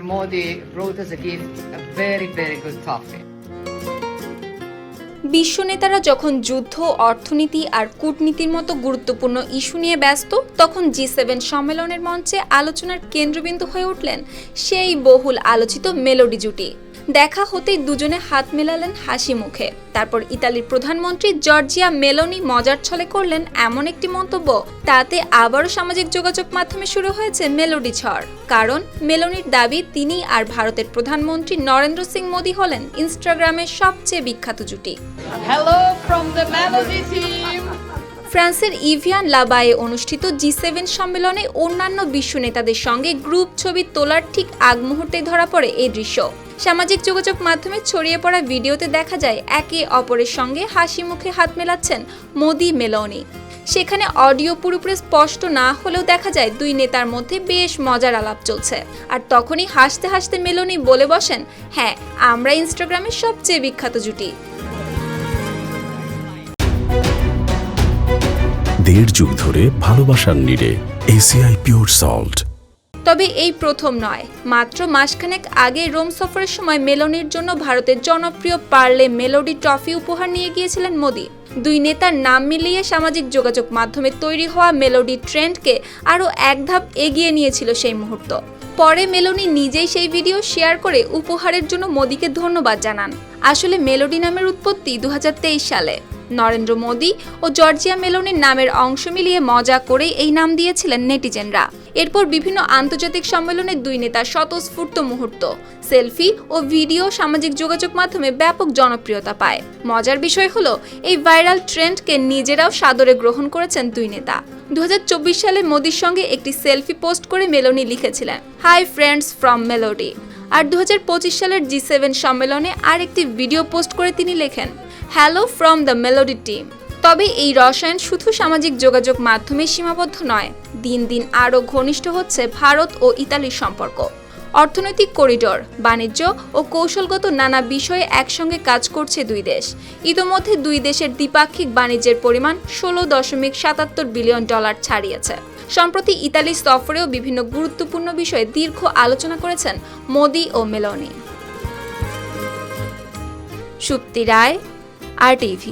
Modi brought as a gift a very, very good toffee. বিশ্ব নেতারা যখন যুদ্ধ, অর্থনীতি আর কূটনীতির মতো গুরুত্বপূর্ণ ইস্যু নিয়ে ব্যস্ত, তখন জি7 সম্মেলনের মঞ্চে আলোচনার কেন্দ্রবিন্দু হয়ে উঠলেন সেই বহুল আলোচিত মেলোডি জুটি। দেখা হতেই দুজনে হাত মেলালেন হাসি মুখে। তারপর ইতালির প্রধানমন্ত্রী জর্জিয়া মেলোনি মজার ছলে করলেন এমন একটি মন্তব্য, তাতে আবারও সামাজিক যোগাযোগ মাধ্যমে শুরু হয়েছে মেলোডি ঝড়। কারণ মেলোনির দাবি তিনি আর ভারতের প্রধানমন্ত্রী নরেন্দ্র সিং মোদি হলেন ইনস্টাগ্রামের সবচেয়ে বিখ্যাত জুটি। Hello from the Melody team. ফ্রান্সের ইভিয়ান লাবায়ে অনুষ্ঠিত জি7 সম্মেলনে অন্যান্য বিশ্ব নেতাদের সঙ্গে গ্রুপ ছবি তোলার ঠিক আগ মুহূর্তেই ধরা পড়ে এই দৃশ্য। সামাজিক যোগাযোগ মাধ্যমে ছড়িয়ে পড়া ভিডিওতে দেখা যায় একে অপরের সঙ্গে হাসি মুখে হাত মেলাচ্ছেন মোদি মেলোনি। সেখানে অডিও পুরোপুরি স্পষ্ট না হলেও দেখা যায় দুই নেতার মধ্যে বেশ মজার আলাপ চলছে। আর তখনই হাসতে হাসতে মেলোনি বলে বসেন, হ্যাঁ, আমরা ইনস্টাগ্রামের সবচেয়ে বিখ্যাত জুটি। দেড় যুগ ধরে ভালোবাসার নিড়ে এসিআই পিওর সল্ট। তবে এই প্রথম নয়, মাত্র মাসখানেক আগে রোম সফরের সময় মেলোনির জন্য ভারতের জনপ্রিয় পার্লে মেলোডি ট্রফি উপহার নিয়ে গিয়েছিলেন মোদি। দুই নেতার নাম মিলিয়ে সামাজিক যোগাযোগ মাধ্যমে তৈরি হওয়া মেলোডি ট্রেন্ডকে আরও এক ধাপ এগিয়ে নিয়েছিল সেই মুহূর্ত। পরে মেলোনি নিজেই সেই ভিডিও শেয়ার করে উপহারের জন্য মোদিকে ধন্যবাদ জানান। আসলে মেলোডি নামের উৎপত্তি 2023 সালে। নরেন্দ্র মোদি ও জর্জিয়া মেলোনির নামের অংশ মিলিয়ে মজা করেই এই নাম দিয়েছিলেন নেটিজেনরা। এরপর বিভিন্ন আন্তর্জাতিক সম্মেলনে দুই নেতার স্বতঃস্ফূর্ত মুহূর্ত, সেলফি ও ভিডিও সামাজিক যোগাযোগ মাধ্যমে ব্যাপক জনপ্রিয়তা পায়। মজার বিষয় হলো, এই ভাইরাল ট্রেন্ডকে নিজেরাও সাদরে গ্রহণ করেছেন দুই নেতা। 2024 সালে মোদির সঙ্গে একটি সেলফি পোস্ট করে মেলোনি লিখেছিলেন, হাই ফ্রেন্ডস ফ্রম মেলোডি। আর 2025 সালের জি7 সম্মেলনে আর একটি ভিডিও পোস্ট করে তিনি লেখেন, hello from the melody team. তবে এই রসায়ন শুধু সামাজিক যোগাযোগ মাধ্যমে সীমাবদ্ধ নয়, দিন দিন আরও ঘনিষ্ঠ হচ্ছে ভারত ও ইতালির সম্পর্ক। অর্থনৈতিক করিডোর, বাণিজ্য ও কৌশলগত নানা বিষয়ে একসঙ্গে কাজ করছে দুই দেশ। ইতোমধ্যে দুই দেশের দ্বিপাক্ষিক বাণিজ্যের পরিমাণ $16.77 বিলিয়ন ছাড়িয়েছে। সম্প্রতি ইতালি সফরেও বিভিন্ন গুরুত্বপূর্ণ বিষয়ে দীর্ঘ আলোচনা করেছেন মোদি ও মেলোনি। সুপ্তি রায়, RTV।